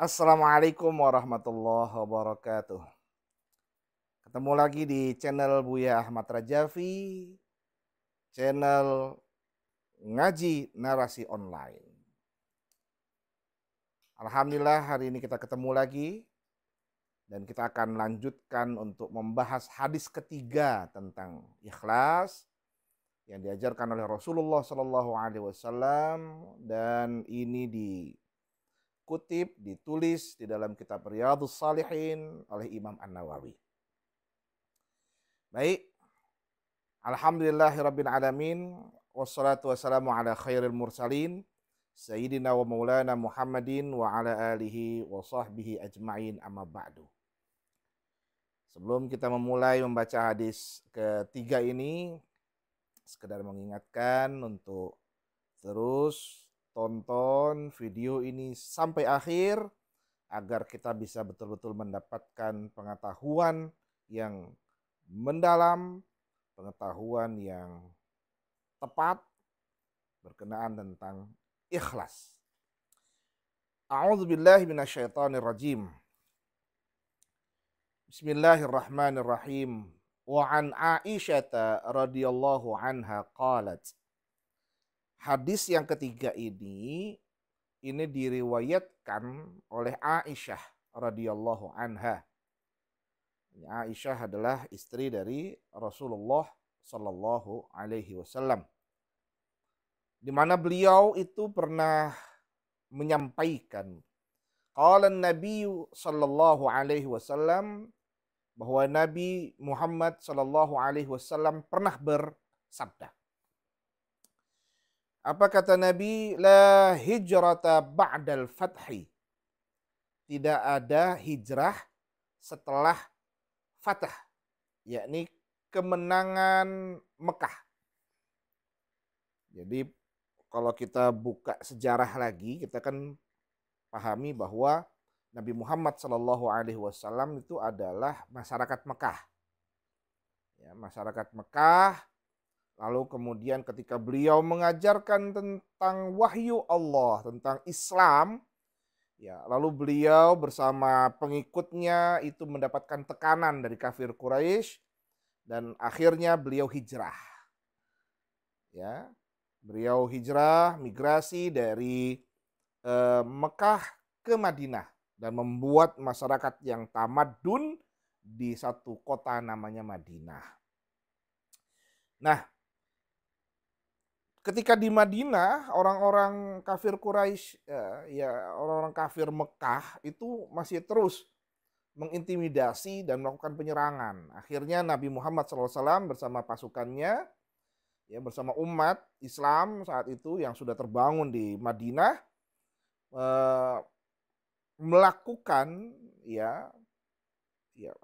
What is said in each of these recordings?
Assalamualaikum warahmatullahi wabarakatuh. Ketemu lagi di channel Buya Ahmad Rajavi, channel ngaji narasi online. Alhamdulillah hari ini kita ketemu lagi dan kita akan lanjutkan untuk membahas hadis ketiga tentang ikhlas yang diajarkan oleh Rasulullah Shallallahu Alaihi Wasallam, dan ini dikutip, ditulis di dalam kitab Riyadhus Shalihin oleh Imam An-Nawawi. Baik, alhamdulillahirabbil alamin, wassalatu wassalamu ala khairil mursalin sayyidina wa maulana Muhammadin wa ala alihi wa sahbihi ajma'in, amma ba'du. Sebelum kita memulai membaca hadis ketiga ini, sekedar mengingatkan untuk terus tonton video ini sampai akhir agar kita bisa betul-betul mendapatkan pengetahuan yang mendalam, pengetahuan yang tepat berkenaan tentang ikhlas. A'udzubillahi minasyaitonirrajim. Bismillahirrahmanirrahim. Wa an Aisyah radhiyallahu anha qalat. Hadis yang ketiga ini diriwayatkan oleh Aisyah radhiyallahu anha. Aisyah adalah istri dari Rasulullah Sallallahu Alaihi Wasallam, di mana beliau itu pernah menyampaikan, qala Nabi Sallallahu Alaihi Wasallam, bahwa Nabi Muhammad Sallallahu Alaihi Wasallam pernah bersabda. Apa kata Nabi? La hijrata ba'dal fathi. Tidak ada hijrah setelah Fatah, yakni kemenangan Mekah. Jadi kalau kita buka sejarah lagi, kita kan pahami bahwa Nabi Muhammad Shallallahu Alaihi Wasallam itu adalah masyarakat Mekah. Ya, masyarakat Mekah. Lalu kemudian ketika beliau mengajarkan tentang wahyu Allah, tentang Islam, ya, lalu beliau bersama pengikutnya itu mendapatkan tekanan dari kafir Quraisy dan akhirnya beliau hijrah. Ya, beliau hijrah, migrasi dari Mekah ke Madinah dan membuat masyarakat yang tamadun di satu kota namanya Madinah. Nah, ketika di Madinah, orang-orang kafir Quraisy, orang-orang kafir Mekah itu masih terus mengintimidasi dan melakukan penyerangan. Akhirnya Nabi Muhammad SAW bersama pasukannya, ya, bersama umat Islam saat itu yang sudah terbangun di Madinah, melakukan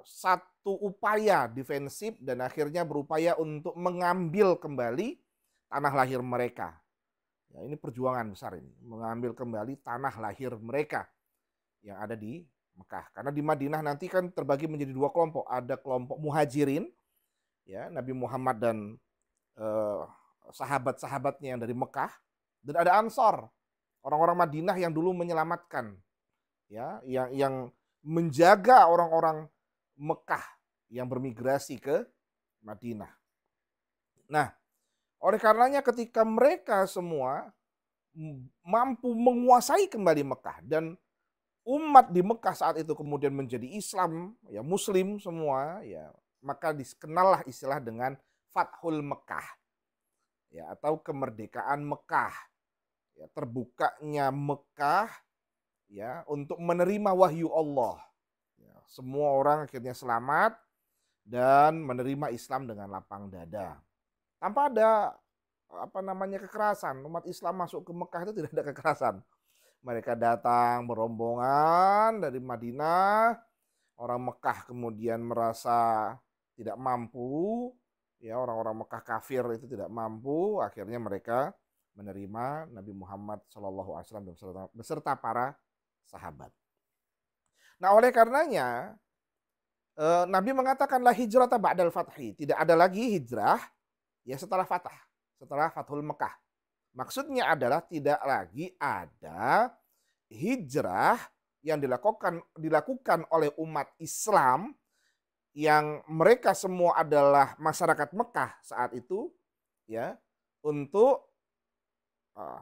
satu upaya defensif dan akhirnya berupaya untuk mengambil kembali tanah lahir mereka. Ya, ini perjuangan besar ini, mengambil kembali tanah lahir mereka yang ada di Mekah. Karena di Madinah nanti kan terbagi menjadi dua kelompok. Ada kelompok muhajirin, ya, Nabi Muhammad dan sahabat-sahabatnya yang dari Mekah, dan ada Ansor, orang-orang Madinah yang dulu menyelamatkan, ya, yang menjaga orang-orang Mekah yang bermigrasi ke Madinah. Nah, oleh karenanya ketika mereka semua mampu menguasai kembali Mekah dan umat di Mekah saat itu kemudian menjadi Islam, ya, Muslim semua, ya, maka dikenallah istilah dengan Fathul Mekah, ya, atau kemerdekaan Mekah, ya, terbukanya Mekah, ya, untuk menerima wahyu Allah. Ya, semua orang akhirnya selamat dan menerima Islam dengan lapang dada. Tanpa ada kekerasan. Umat Islam masuk ke Mekah itu tidak ada kekerasan. Mereka datang berombongan dari Madinah. Orang Mekah kemudian merasa tidak mampu, ya, orang-orang Mekah kafir itu tidak mampu. Akhirnya mereka menerima Nabi Muhammad SAW beserta para sahabat. Nah, oleh karenanya Nabi mengatakan la hijrata ba'dal fathi. Tidak ada lagi hijrah, ya, setelah Fathul Mekah. Maksudnya adalah tidak lagi ada hijrah yang dilakukan oleh umat Islam yang mereka semua adalah masyarakat Mekah saat itu, ya, untuk eh,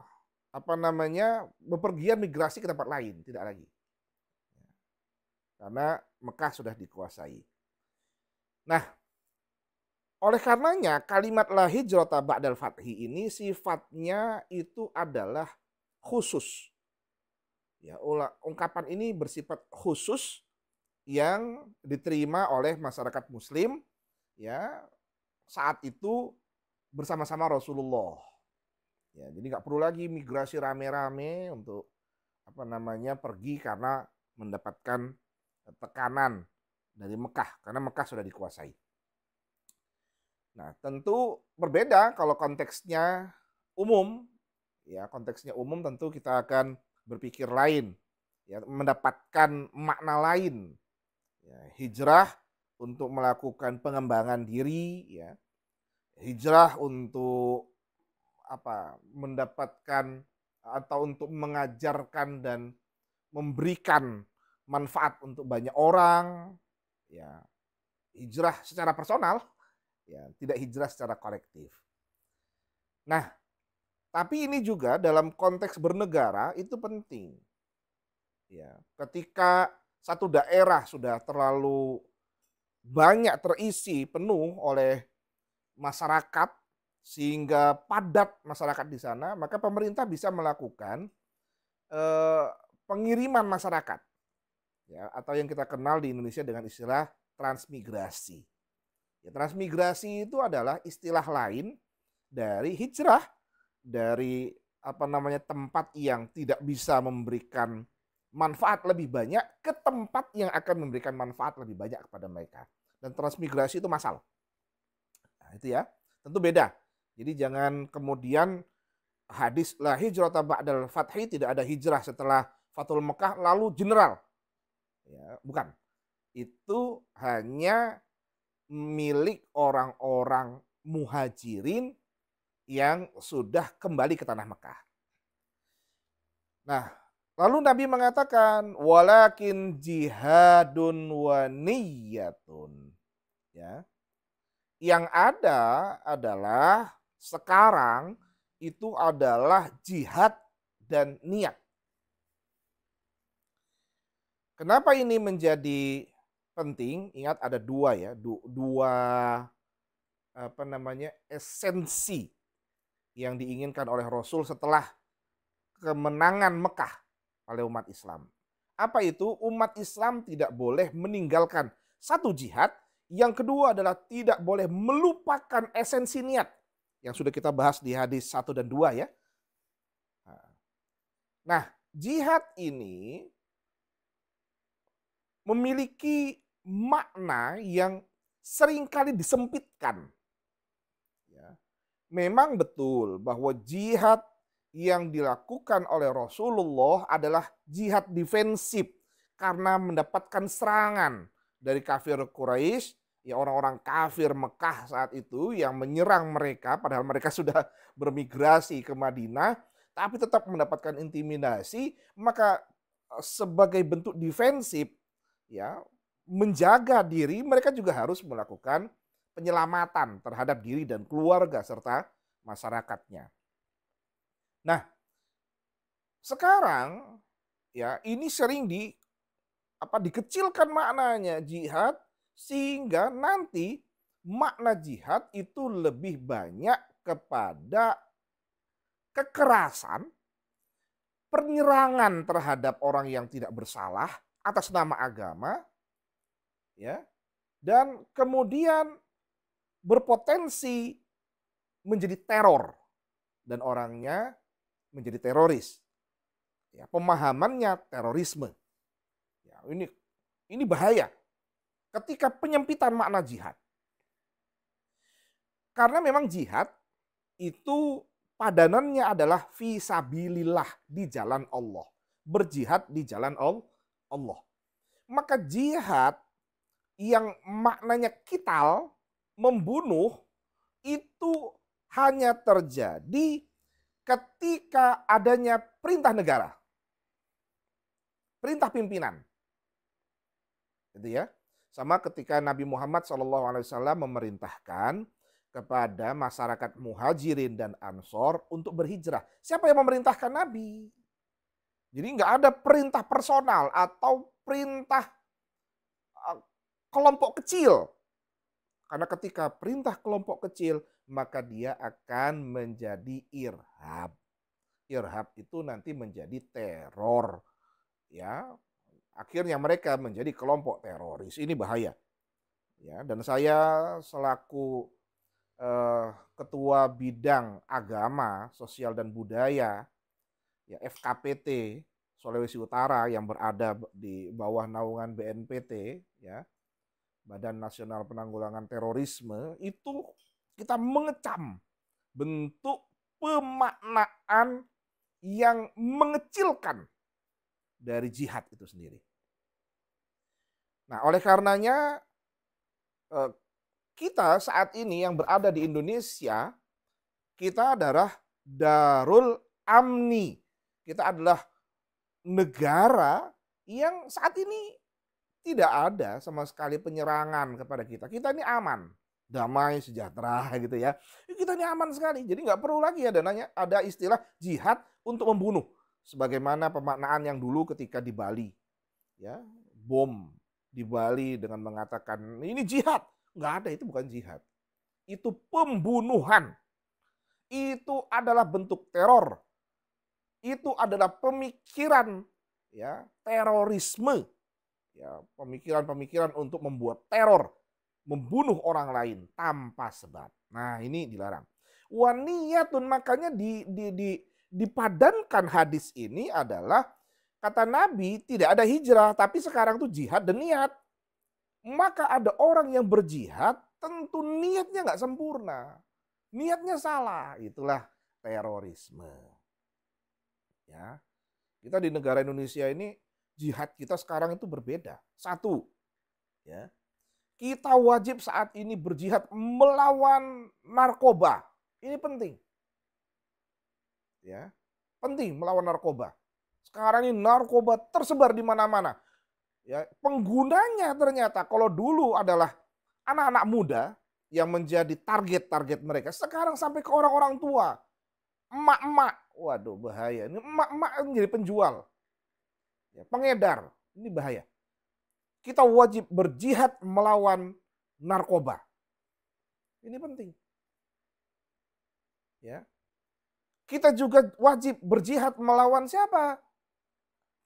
bepergian migrasi ke tempat lain, tidak lagi. Karena Mekah sudah dikuasai. Nah, oleh karenanya kalimat la hijrata ba'dal fathi ini sifatnya itu adalah khusus. Ya, ungkapan ini bersifat khusus yang diterima oleh masyarakat muslim ya saat itu bersama-sama Rasulullah. Ya, jadi nggak perlu lagi migrasi rame-rame untuk pergi karena mendapatkan tekanan dari Mekah karena Mekah sudah dikuasai. Nah, tentu berbeda kalau konteksnya umum. Ya, konteksnya umum tentu kita akan berpikir lain, ya, mendapatkan makna lain. Ya, hijrah untuk melakukan pengembangan diri, ya. Hijrah untuk mendapatkan atau untuk mengajarkan dan memberikan manfaat untuk banyak orang, ya. Hijrah secara personal, ya, tidak hijrah secara kolektif. Nah, tapi ini juga dalam konteks bernegara itu penting. Ya, ketika satu daerah sudah terlalu banyak terisi penuh oleh masyarakat sehingga padat masyarakat di sana, maka pemerintah bisa melakukan pengiriman masyarakat, ya, atau yang kita kenal di Indonesia dengan istilah transmigrasi. Ya, transmigrasi itu adalah istilah lain dari hijrah dari tempat yang tidak bisa memberikan manfaat lebih banyak ke tempat yang akan memberikan manfaat lebih banyak kepada mereka. Dan transmigrasi itu massal. Nah, itu ya, tentu beda. Jadi jangan kemudian hadis la hijrata ba'dal fathi, tidak ada hijrah setelah Fathul Mekah lalu general. Ya, bukan. Itu hanya milik orang-orang muhajirin yang sudah kembali ke tanah Mekah. Nah, lalu Nabi mengatakan walakin jihadun wa niyyatun. Ya. Yang ada adalah sekarang itu adalah jihad dan niat. Kenapa ini menjadi penting? Ingat ada dua ya, dua esensi yang diinginkan oleh Rasul setelah kemenangan Mekah oleh umat Islam. Apa itu? Umat Islam tidak boleh meninggalkan satu jihad. Yang kedua adalah tidak boleh melupakan esensi niat. Yang sudah kita bahas di hadis 1 dan 2 ya. Nah, jihad ini memiliki makna yang seringkali disempitkan. Memang betul bahwa jihad yang dilakukan oleh Rasulullah adalah jihad defensif karena mendapatkan serangan dari kafir Quraisy, ya orang-orang kafir Mekah saat itu yang menyerang mereka padahal mereka sudah bermigrasi ke Madinah tapi tetap mendapatkan intimidasi, maka sebagai bentuk defensif ya menjaga diri mereka juga harus melakukan penyelamatan terhadap diri dan keluarga serta masyarakatnya. Nah, sekarang ya ini sering dikecilkan maknanya jihad sehingga nanti makna jihad itu lebih banyak kepada kekerasan, penyerangan terhadap orang yang tidak bersalah atas nama agama, ya, dan kemudian berpotensi menjadi teror dan orangnya menjadi teroris. Ya, pemahamannya terorisme. Ya, ini bahaya ketika penyempitan makna jihad. Karena memang jihad itu padanannya adalah fisabilillah, di jalan Allah. Berjihad di jalan Allah. Maka jihad yang maknanya qital, membunuh, itu hanya terjadi ketika adanya perintah negara. perintah pimpinan. Gitu ya. Sama ketika Nabi Muhammad SAW memerintahkan kepada masyarakat Muhajirin dan Ansor untuk berhijrah. Siapa yang memerintahkan Nabi? Jadi nggak ada perintah personal atau perintah kelompok kecil. Karena ketika perintah kelompok kecil, maka dia akan menjadi irhab. Irhab itu nanti menjadi teror. Ya, akhirnya mereka menjadi kelompok teroris. Ini bahaya. Ya, dan saya selaku ketua bidang agama, sosial dan budaya, ya FKPT Sulawesi Utara yang berada di bawah naungan BNPT, ya Badan Nasional Penanggulangan Terorisme, itu kita mengecam bentuk pemaknaan yang mengecilkan dari jihad itu sendiri. Nah, oleh karenanya kita saat ini yang berada di Indonesia, kita adalah Darul Amni. Kita adalah negara yang saat ini tidak ada sama sekali penyerangan kepada kita. Kita ini aman, damai, sejahtera gitu ya. Kita ini aman sekali. Jadi nggak perlu lagi ada istilah jihad untuk membunuh. Sebagaimana pemaknaan yang dulu ketika di Bali. Ya, bom di Bali dengan mengatakan ini jihad. Nggak ada, itu bukan jihad. Itu pembunuhan. Itu adalah bentuk teror. Itu adalah pemikiran, ya, terorisme. Ya, pemikiran-pemikiran untuk membuat teror, membunuh orang lain tanpa sebab. Nah, ini dilarang. Waniyatun, makanya dipadankan hadis ini adalah kata Nabi tidak ada hijrah, tapi sekarang tuh jihad dan niat. Maka ada orang yang berjihad, tentu niatnya nggak sempurna. Niatnya salah, itulah terorisme. Ya, kita di negara Indonesia ini, jihad kita sekarang itu berbeda. Satu, ya, kita wajib saat ini berjihad melawan narkoba. Ini penting. Ya, penting melawan narkoba. Sekarang ini narkoba tersebar di mana-mana. Ya, penggunanya ternyata kalau dulu adalah anak-anak muda yang menjadi target mereka, sekarang sampai ke orang-orang tua, emak-emak. Waduh, bahaya. Ini emak-emak menjadi penjual, ya, pengedar. Ini bahaya. Kita wajib berjihad melawan narkoba. Ini penting. Ya. Kita juga wajib berjihad melawan siapa?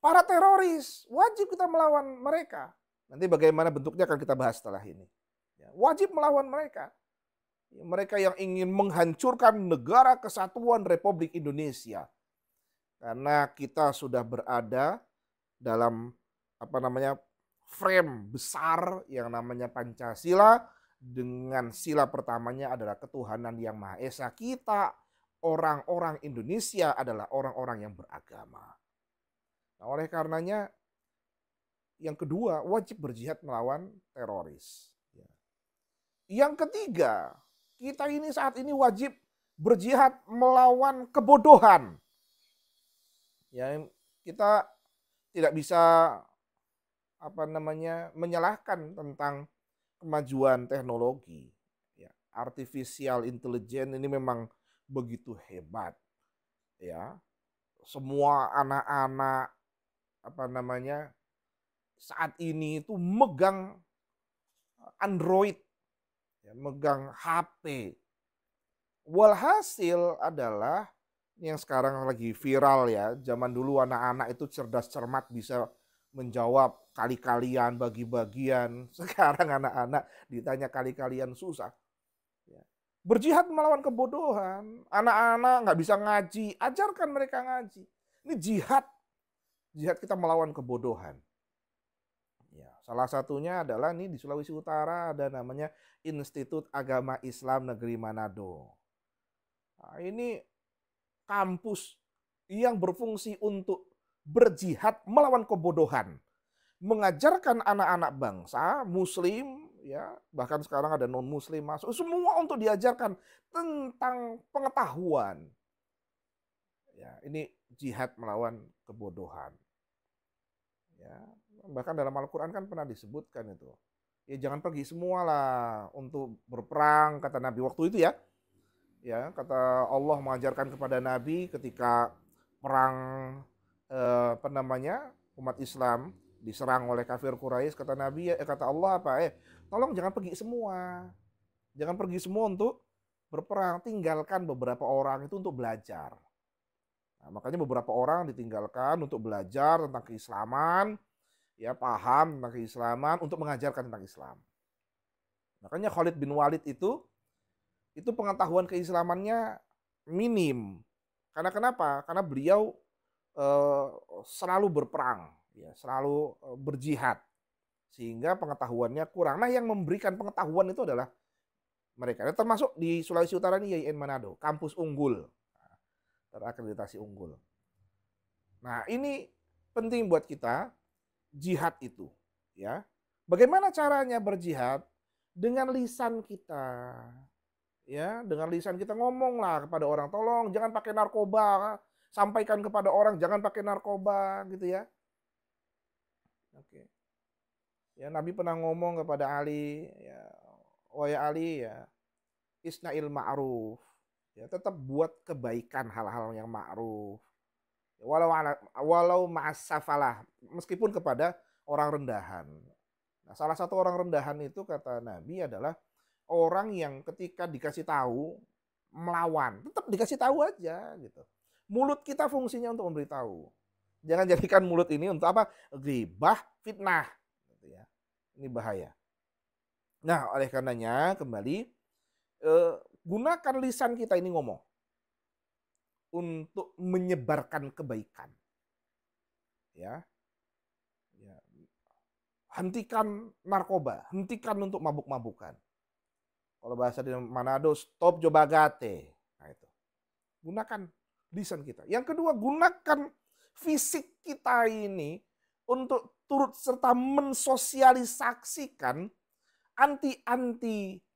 Para teroris, wajib kita melawan mereka. Nanti bagaimana bentuknya akan kita bahas setelah ini. Ya, wajib melawan mereka. Mereka yang ingin menghancurkan negara kesatuan Republik Indonesia. Karena kita sudah berada dalam frame besar yang namanya Pancasila, dengan sila pertamanya adalah ketuhanan yang Maha Esa. Kita orang-orang Indonesia adalah orang-orang yang beragama. Nah, oleh karenanya yang kedua, wajib berjihad melawan teroris. Yang ketiga, kita ini saat ini wajib berjihad melawan kebodohan. Ya, kita tidak bisa menyalahkan tentang kemajuan teknologi. Ya, artificial intelligence ini memang begitu hebat. Ya, semua anak-anak saat ini itu megang Android, ya, megang HP. Walhasil adalah yang sekarang lagi viral, ya. Zaman dulu anak-anak itu cerdas cermat, bisa menjawab kali-kalian, bagi-bagian. Sekarang anak-anak ditanya kali-kalian susah. Ya. Berjihad melawan kebodohan. Anak-anak nggak bisa ngaji, ajarkan mereka ngaji. Ini jihad. Jihad kita melawan kebodohan. Ya, salah satunya adalah nih di Sulawesi Utara ada namanya Institut Agama Islam Negeri Manado. Nah, ini kampus yang berfungsi untuk berjihad melawan kebodohan. Mengajarkan anak-anak bangsa muslim, ya, bahkan sekarang ada non muslim masuk, semua untuk diajarkan tentang pengetahuan. Ya, ini jihad melawan kebodohan. Ya, bahkan dalam Al-Quran kan pernah disebutkan itu. Ya jangan pergi semua lah untuk berperang, kata Nabi waktu itu ya. Ya, kata Allah mengajarkan kepada Nabi ketika perang apa namanya umat Islam diserang oleh kafir Quraisy, kata Nabi, kata Allah apa? Tolong jangan pergi semua, jangan pergi semua untuk berperang, tinggalkan beberapa orang itu untuk belajar. Nah, makanya beberapa orang ditinggalkan untuk belajar tentang keislaman, ya paham tentang keislaman untuk mengajarkan tentang Islam. Makanya Khalid bin Walid itu pengetahuan keislamannya minim. Karena kenapa? Karena beliau eh, selalu berperang, ya, selalu berjihad, sehingga pengetahuannya kurang. Nah, yang memberikan pengetahuan itu adalah mereka. Termasuk di Sulawesi Utara ini YIN Manado, kampus unggul, terakreditasi unggul. Nah, ini penting buat kita, jihad itu, ya. Bagaimana caranya berjihad? Dengan lisan kita, ya, dengan lisan kita ngomonglah kepada orang, tolong jangan pakai narkoba, sampaikan kepada orang jangan pakai narkoba, gitu ya. Oke. Ya, Nabi pernah ngomong kepada Ali, ya, wahai Ali, ya, isna'il ma'ruf, ya, tetap buat kebaikan, hal-hal yang ma'ruf, walau ma'asafalah, meskipun kepada orang rendahan. Nah, salah satu orang rendahan itu kata Nabi adalah orang yang ketika dikasih tahu melawan, tetap dikasih tahu aja gitu. Mulut kita fungsinya untuk memberitahu. Jangan jadikan mulut ini untuk apa? Ghibah, fitnah, gitu ya. Ini bahaya. Nah, oleh karenanya kembali gunakan lisan kita ini ngomong untuk menyebarkan kebaikan. Ya. Ya. Hentikan narkoba, hentikan untuk mabuk-mabukan. Kalau bahasa di Manado, stop jobagate. Nah itu. Gunakan lisan kita. Yang kedua, gunakan fisik kita ini untuk turut serta mensosialisasikan anti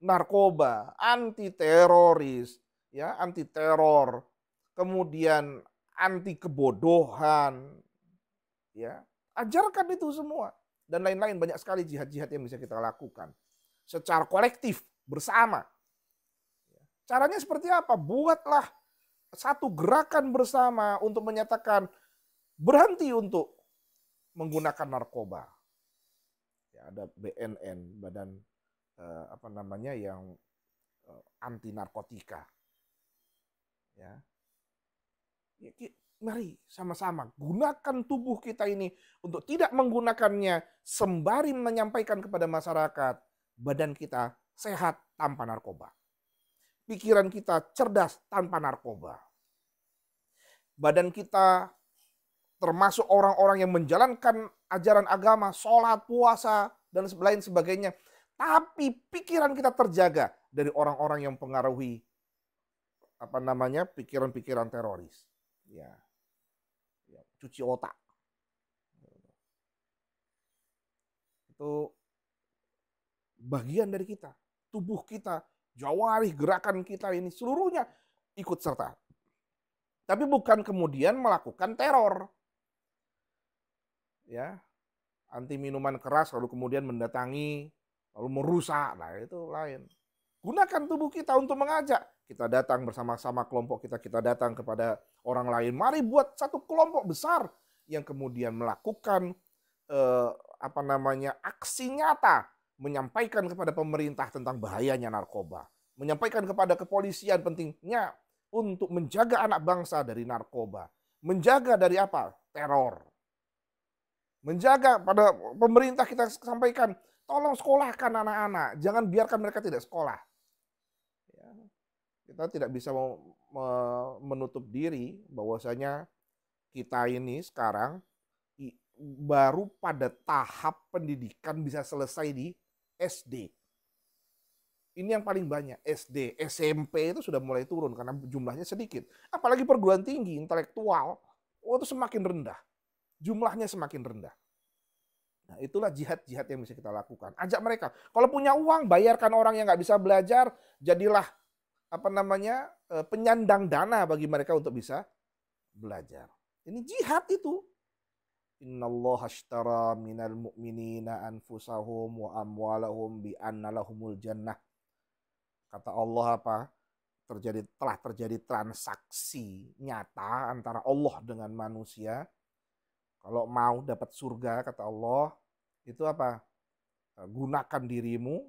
narkoba, anti teroris, ya, anti teror, kemudian anti kebodohan, ya. Ajarkan itu semua dan lain-lain, banyak sekali jihad-jihad yang bisa kita lakukan secara kolektif bersama. Caranya seperti apa? Buatlah satu gerakan bersama untuk menyatakan berhenti untuk menggunakan narkoba. Ya, ada BNN, Badan apa namanya yang anti narkotika. Ya. Mari sama-sama gunakan tubuh kita ini untuk tidak menggunakannya sembari menyampaikan kepada masyarakat badan kita sehat tanpa narkoba. Pikiran kita cerdas tanpa narkoba. Badan kita termasuk orang-orang yang menjalankan ajaran agama, sholat, puasa, dan lain sebagainya. Tapi pikiran kita terjaga dari orang-orang yang mempengaruhi apa namanya pikiran-pikiran teroris. Ya, cuci otak. Itu bagian dari kita, tubuh kita, jawarih, gerakan kita ini seluruhnya ikut serta. Tapi bukan kemudian melakukan teror. Ya, anti minuman keras lalu kemudian mendatangi, lalu merusak, nah itu lain. Gunakan tubuh kita untuk mengajak. Kita datang bersama-sama kelompok kita datang kepada orang lain. Mari buat satu kelompok besar yang kemudian melakukan apa namanya aksi nyata, menyampaikan kepada pemerintah tentang bahayanya narkoba, menyampaikan kepada kepolisian pentingnya untuk menjaga anak bangsa dari narkoba, menjaga dari apa? Teror. Menjaga pada pemerintah kita sampaikan, tolong sekolahkan anak-anak, jangan biarkan mereka tidak sekolah. Ya. Kita tidak bisa menutup diri bahwasanya kita ini sekarang baru pada tahap pendidikan bisa selesai di SD. Ini yang paling banyak, SD, SMP itu sudah mulai turun karena jumlahnya sedikit. Apalagi perguruan tinggi, intelektual, itu semakin rendah. Jumlahnya semakin rendah. Nah, itulah jihad-jihad yang bisa kita lakukan. Ajak mereka. Kalau punya uang, bayarkan orang yang nggak bisa belajar, jadilah apa namanya penyandang dana bagi mereka untuk bisa belajar. Ini jihad itu. Innallaha ashtara minal mu'minina anfusahum wa amwalahum bi anna lahumul jannah. Kata Allah apa? Telah terjadi transaksi nyata antara Allah dengan manusia. Kalau mau dapat surga, kata Allah, itu apa? Gunakan dirimu,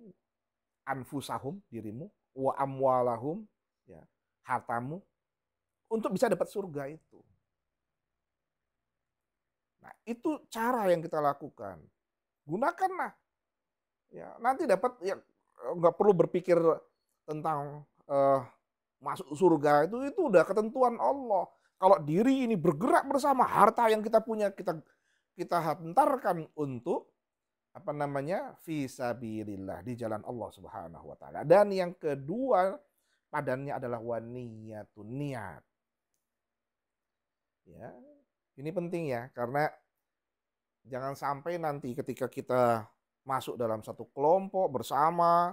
anfusahum, dirimu, wa amwalahum, ya, hartamu, untuk bisa dapat surga itu. Nah, itu cara yang kita lakukan. Gunakanlah. Ya, nanti dapat, ya, nggak perlu berpikir tentang masuk surga, itu udah ketentuan Allah. Kalau diri ini bergerak bersama, harta yang kita punya kita hantarkan untuk apa namanya, fisabilillah, di jalan Allah Subhanahu wa taala. Dan yang kedua padannya adalah waniyatun, niat. Ya, ini penting ya, karena jangan sampai nanti ketika kita masuk dalam satu kelompok bersama,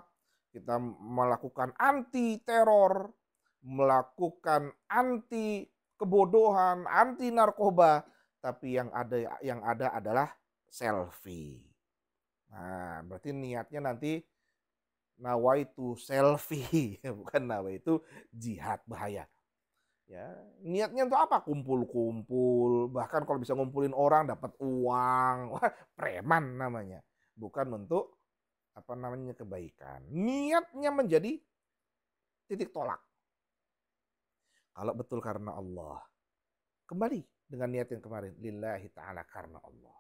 kita melakukan anti teror, melakukan anti kebodohan, anti narkoba, tapi yang ada adalah selfie. Nah, berarti niatnya nanti nawaitu selfie, bukan nawaitu jihad, bahaya. Ya, niatnya untuk apa? Kumpul-kumpul, bahkan kalau bisa ngumpulin orang dapat uang, wah, preman namanya. Bukan untuk apa namanya, kebaikan. Niatnya menjadi titik tolak. Kalau betul karena Allah, kembali dengan niat yang kemarin, lillahi ta'ala, karena Allah.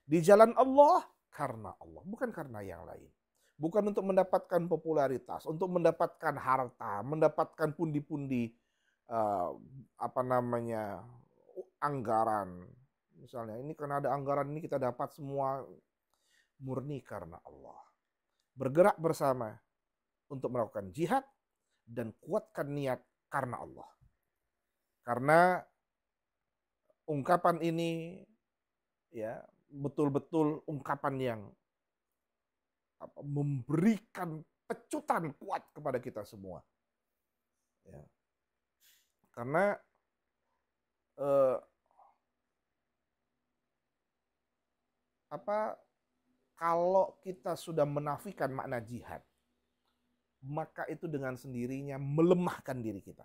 Di jalan Allah, karena Allah, bukan karena yang lain. Bukan untuk mendapatkan popularitas, untuk mendapatkan harta, mendapatkan pundi-pundi apa namanya, anggaran. Misalnya ini karena ada anggaran ini kita dapat semua, murni karena Allah. Bergerak bersama untuk melakukan jihad dan kuatkan niat karena Allah. Karena ungkapan ini, ya, betul-betul ungkapan yang memberikan pecutan kuat kepada kita semua. Ya. Karena kalau kita sudah menafikan makna jihad, maka itu dengan sendirinya melemahkan diri kita.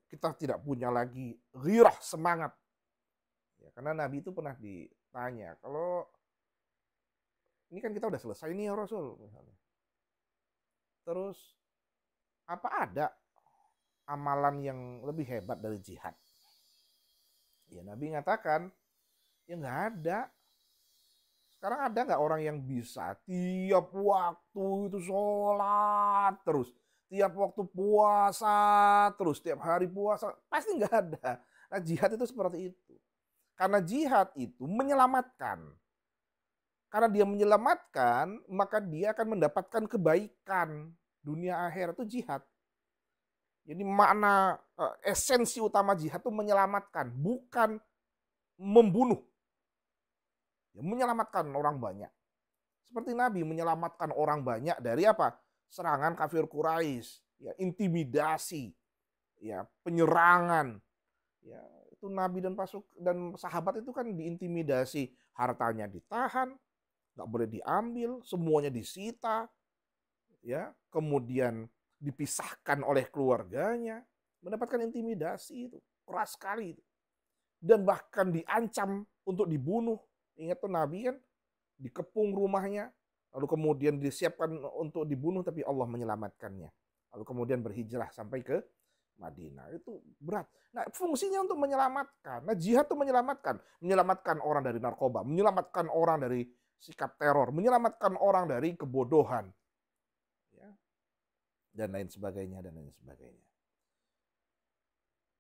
Kita tidak punya lagi ghirah, semangat. Ya, karena Nabi itu pernah ditanya, kalau ini kan kita udah selesai nih ya Rasul, misalnya. Terus apa ada amalan yang lebih hebat dari jihad? Ya, Nabi mengatakan, ya nggak ada. Sekarang ada nggak orang yang bisa tiap waktu itu sholat terus, tiap waktu puasa terus, tiap hari puasa? Pasti nggak ada. Nah, jihad itu seperti itu. Karena jihad itu menyelamatkan. Karena dia menyelamatkan, maka dia akan mendapatkan kebaikan dunia akhirat, itu jihad. Jadi makna esensi utama jihad itu menyelamatkan, bukan membunuh. Ya, menyelamatkan orang banyak. Seperti Nabi menyelamatkan orang banyak dari apa? Serangan kafir Quraisy, ya, intimidasi, ya, penyerangan. Ya, itu Nabi dan sahabat itu kan diintimidasi, hartanya ditahan, nggak boleh diambil, semuanya disita, ya, kemudian dipisahkan oleh keluarganya, mendapatkan intimidasi itu keras sekali itu. Dan bahkan diancam untuk dibunuh. Ingat tuh Nabi kan dikepung rumahnya, lalu kemudian disiapkan untuk dibunuh, tapi Allah menyelamatkannya. Lalu kemudian berhijrah sampai ke Madinah. Itu berat. Nah, fungsinya untuk menyelamatkan. Nah, jihad itu menyelamatkan. Menyelamatkan orang dari narkoba, menyelamatkan orang dari sikap teror, menyelamatkan orang dari kebodohan, ya, dan lain sebagainya, dan lain sebagainya.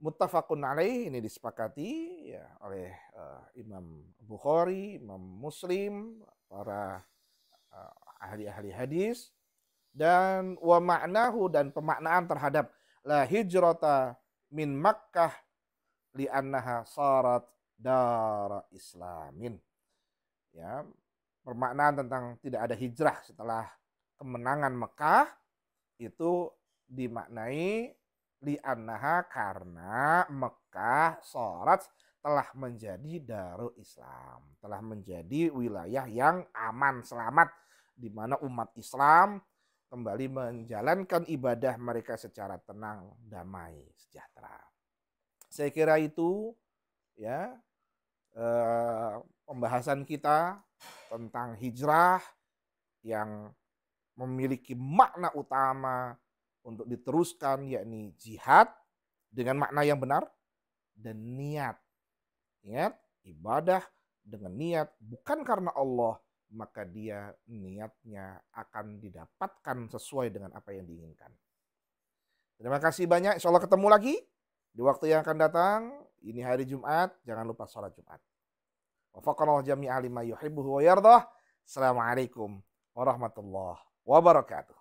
Muttafaqun alaih, ini disepakati ya oleh Imam Bukhari, Imam Muslim, para ahli-ahli hadis. Dan wa ma'nahu, dan pemaknaan terhadap la hijrata min Makkah li'annaha sarat dara islamin. Ya, permaknaan tentang tidak ada hijrah setelah kemenangan Mekah itu dimaknai li'annaha, karena Mekah sarat telah menjadi Darul Islam, telah menjadi wilayah yang aman, selamat, di mana umat Islam kembali menjalankan ibadah mereka secara tenang, damai, sejahtera. Saya kira itu ya pembahasan kita tentang hijrah yang memiliki makna utama untuk diteruskan, yakni jihad dengan makna yang benar dan niat. Ingat, ibadah dengan niat bukan karena Allah, maka dia niatnya akan didapatkan sesuai dengan apa yang diinginkan. Terima kasih banyak. Insya Allah ketemu lagi di waktu yang akan datang. Ini hari Jumat, jangan lupa sholat Jumat. Wafaqanallahu jami'a lima yuhibbuhu wa yardah. Assalamualaikum warahmatullahi wabarakatuh.